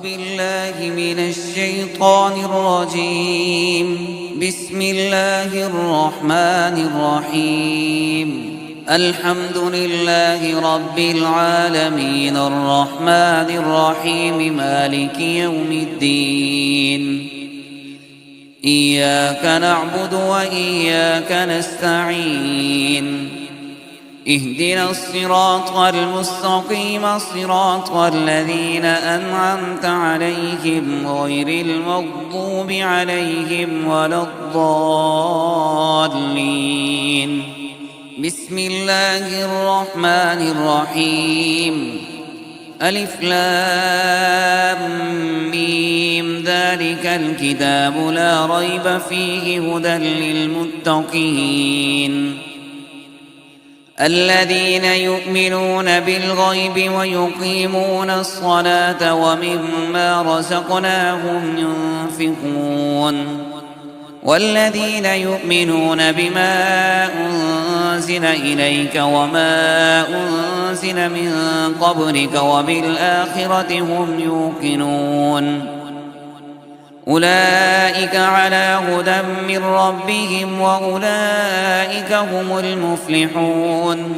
بالله من الشيطان الرجيم. بسم الله الرحمن الرحيم. الحمد لله رب العالمين الرحمن الرحيم مالك يوم الدين. إياك نعبد وإياك نستعين. اهدنا الصراط المستقيم صراط الذين أنعمت عليهم غير المغضوب عليهم ولا الضالين. بسم الله الرحمن الرحيم. ألف لام ميم ذلك الكتاب لا ريب فيه هدى للمتقين الذين يؤمنون بالغيب ويقيمون الصلاة ومما رزقناهم ينفقون والذين يؤمنون بما أنزل إليك وما أنزل من قبلك وبالآخرة هم يوقنون أولئك على هدى من ربهم وأولئك هم المفلحون.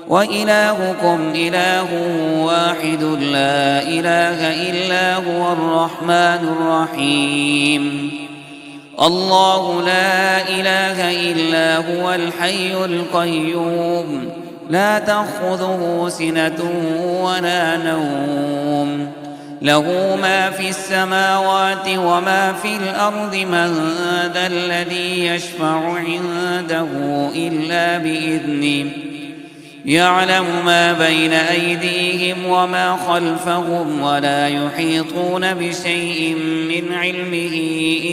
وإلهكم إله واحد لا إله إلا هو الرحمن الرحيم. الله لا إله إلا هو الحي القيوم لا تأخذه سنة ولا نوم له ما في السماوات وما في الأرض من ذا الذي يشفع عنده إلا بإذنه يعلم ما بين أيديهم وما خلفهم ولا يحيطون بشيء من علمه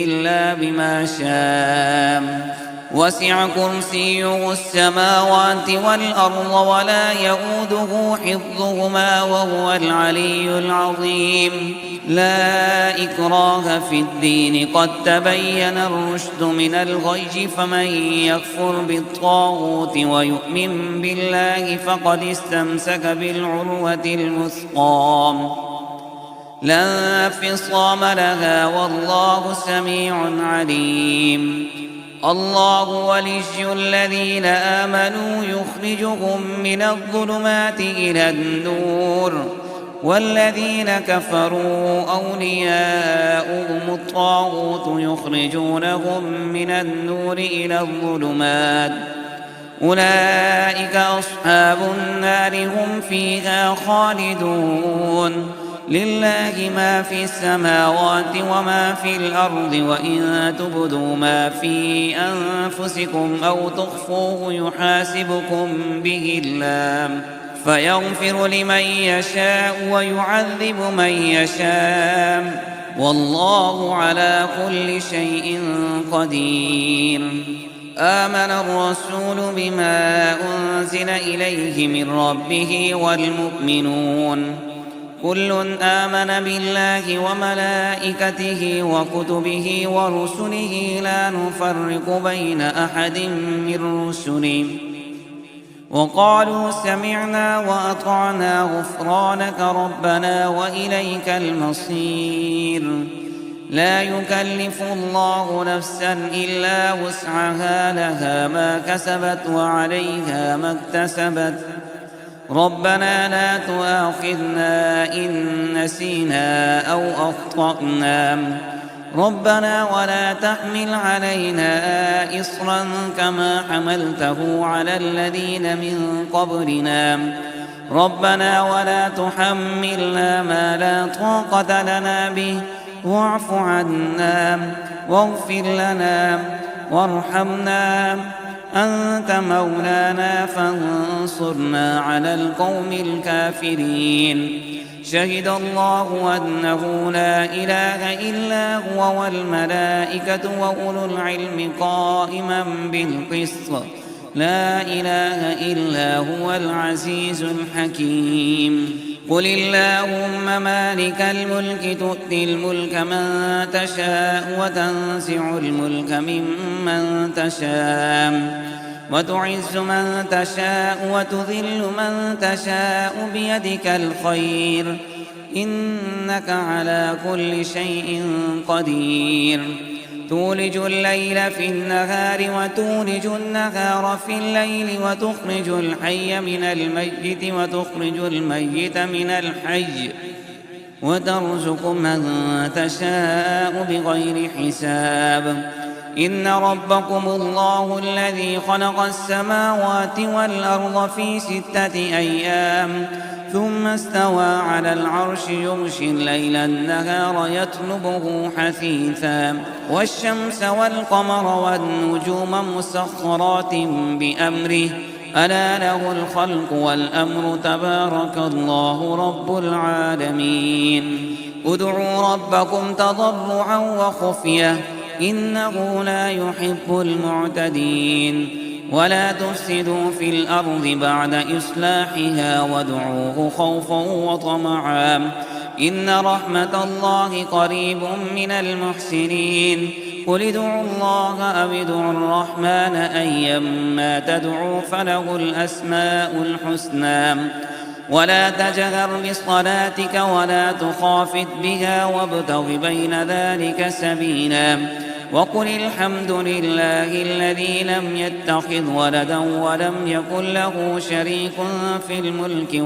إلا بما شاء وسع كرسيه السماوات والأرض ولا يؤوده حفظهما وهو العلي العظيم. لا إكراه في الدين قد تبين الرشد من الغي فمن يكفر بالطاغوت ويؤمن بالله فقد استمسك بالعروة الوثقى لا انفصام لها والله سميع عليم. الله ولي الذين آمنوا يخرجهم من الظلمات إلى النور والذين كفروا أولياؤهم الطاغوت يخرجونهم من النور إلى الظلمات أولئك أصحاب النار هم فيها خالدون. لله ما في السماوات وما في الأرض وإن تبدوا ما في أنفسكم أو تخفوه يحاسبكم به الله فيغفر لمن يشاء ويعذب من يشاء والله على كل شيء قدير. آمن الرسول بما أنزل إليه من ربه والمؤمنون كل آمن بالله وملائكته وكتبه ورسله لا نفرق بين أحد من رسله وقالوا سمعنا وأطعنا غفرانك ربنا وإليك المصير. لا يكلف الله نفسا إلا وسعها لها ما كسبت وعليها ما اكتسبت ربنا لا تؤاخذنا إن نسينا أو أخطأنا ربنا ولا تحمل علينا إصرا كما حملته على الذين من قبلنا ربنا ولا تحملنا ما لا طاقة لنا به واعف عنا واغفر لنا وارحمنا أنت مولانا فانصرنا على القوم الكافرين. شهد الله أنه لا إله إلا هو والملائكة وأولو العلم قائما بالقسط لا إله إلا هو العزيز الحكيم. قل اللهم مالك الملك تؤتي الملك من تشاء وتنزع الملك ممن تشاء وتعز من تشاء وتذل من تشاء بيدك الخير إنك على كل شيء قدير تولج الليل في النهار وتولج النهار في الليل وتخرج الحي من الميت وتخرج الميت من الحي وترزق من تشاء بغير حساب إن ربكم الله الذي خلق السماوات والأرض في 6 أيام ثم استوى على العرش يغشي الليل النهار يطلبه حثيثا والشمس والقمر والنجوم مسخرات بأمره ألا له الخلق والأمر تبارك الله رب العالمين ادعوا ربكم تضرعا وخفية إنه لا يحب المعتدين ولا تفسدوا في الأرض بعد إصلاحها وادعوه خوفا وطمعا إن رحمة الله قريب من المحسنين قل ادعوا الله أو ادعوا الرحمن أيما تدعوا فله الأسماء الحسنى ولا تجهر بصلاتك ولا تخافت بها وابتغ بين ذلك سبيلا وقل الحمد لله الذي لم يتخذ ولدا ولم يكن له شريك في الملك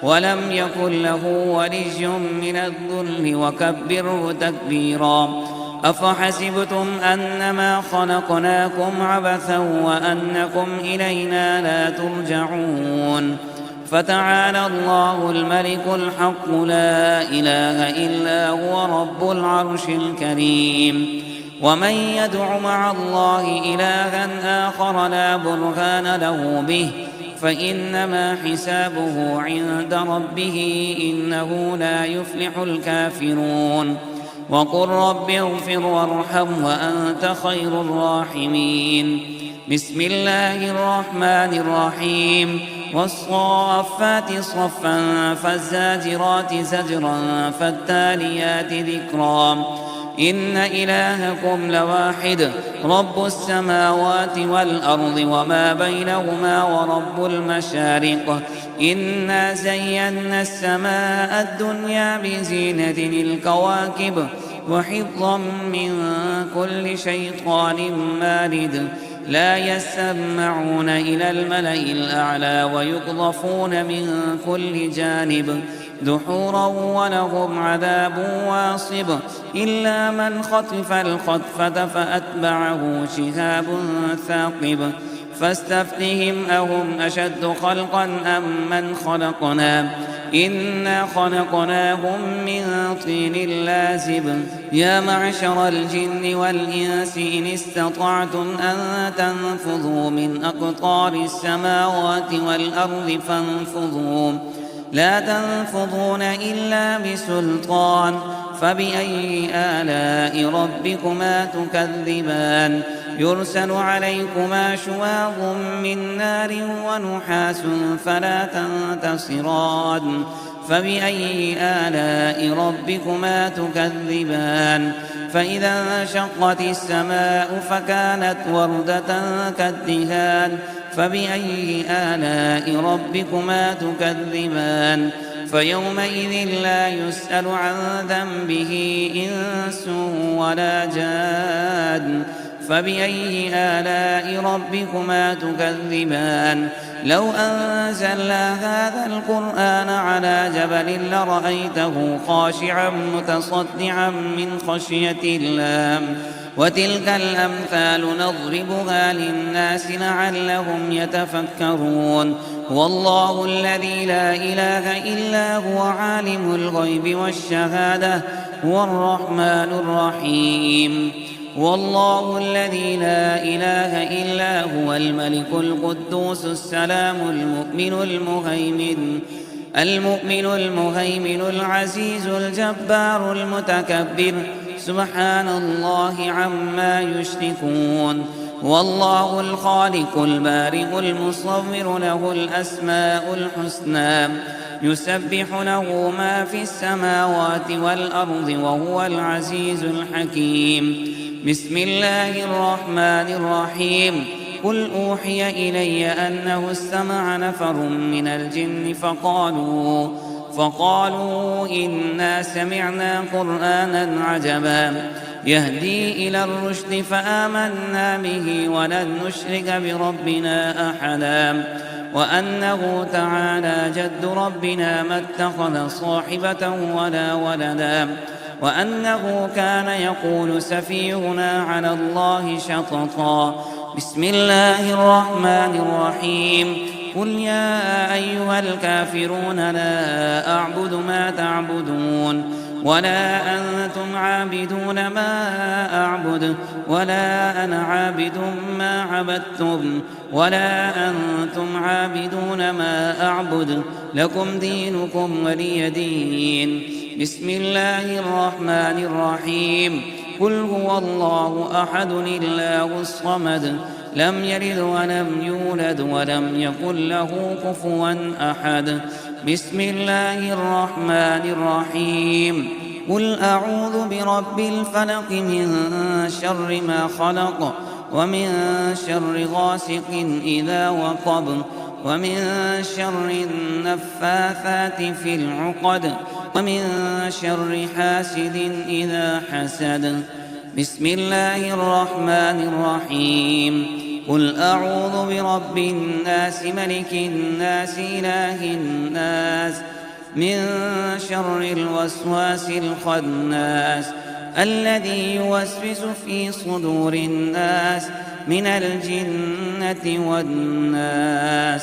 ولم يكن له ولي من الذل وكبره تكبيرا أفحسبتم أنما خلقناكم عبثا وأنكم إلينا لا ترجعون فتعالى الله الملك الحق لا إله إلا هو رب العرش الكريم ومن يدع مع الله إلها آخر لا برهان له به فإنما حسابه عند ربه إنه لا يفلح الكافرون وقل رب اغفر وارحم وأنت خير الراحمين بسم الله الرحمن الرحيم والصافات صفا فالزاجرات زجرا فالتاليات ذكرا إن إلهكم لواحد رب السماوات والأرض وما بينهما ورب المشارق إنا زينا السماء الدنيا بزينة الكواكب وحفظا من كل شيطان مارد لا يسمعون إلى الملأ الأعلى ويقذفون من كل جانب دحورا ولهم عذاب واصب إلا من خطف الخطفة فأتبعه شهاب ثاقب فاستفتهم أهم أشد خلقا أم من خلقنا إنا خلقناهم من طين لازب يا معشر الجن والإنس إن استطعتم أن تنفذوا من أقطار السماوات والأرض فانفذوا لا تنفذون إلا بسلطان فبأي آلاء ربكما تكذبان يرسل عليكما شواظ من نار ونحاس فلا تنتصران فبأي آلاء ربكما تكذبان فإذا انشقت السماء فكانت وردة كالدهان فبأي آلاء ربكما تكذبان فيومئذ لا يسأل عن ذنبه إنس ولا جان فبأي آلاء ربكما تكذبان لو أنزلنا هذا القرآن على جبل لرأيته خاشعا متصدعا من خشية الله وتلك الأمثال نضربها للناس لعلهم يتفكرون والله الذي لا إله إلا هو عالم الغيب والشهادة هو الرحمن الرحيم والله الذي لا إله إلا هو الملك القدوس السلام المؤمن المهيمن العزيز الجبار المتكبر سبحان الله عما يشركون والله الخالق البارئ المصور له الأسماء الحسنى يسبح له ما في السماوات والأرض وهو العزيز الحكيم بسم الله الرحمن الرحيم قل أوحي إلي أنه استمع نفر من الجن فقالوا إنا سمعنا قرآنا عجبا يهدي إلى الرشد فآمنا به ولن نشرك بربنا أحدا وأنه تعالى جد ربنا ما اتخذ صاحبة ولا ولدا وأنه كان يقول سفيهنا على الله شططا. بسم الله الرحمن الرحيم. قل يا أيها الكافرون لا أعبد ما تعبدون ولا أنتم عابدون ما أعبد ولا أنا عابد ما عبدتم ولا أنتم عابدون ما أعبد لكم دينكم ولي دين. بسم الله الرحمن الرحيم. قل هو الله أحد الله الصمد لم يلد ولم يولد ولم يكن له كفوا أحد. بسم الله الرحمن الرحيم. قل أعوذ برب الفلق من شر ما خلق ومن شر غاسق إذا وقب ومن شر النفاثات في العقد ومن شر حاسد إذا حسد. بسم الله الرحمن الرحيم. قل أعوذ برب الناس ملك الناس إله الناس من شر الوسواس الخناس الذي يوسوس في صدور الناس من الجنة والناس.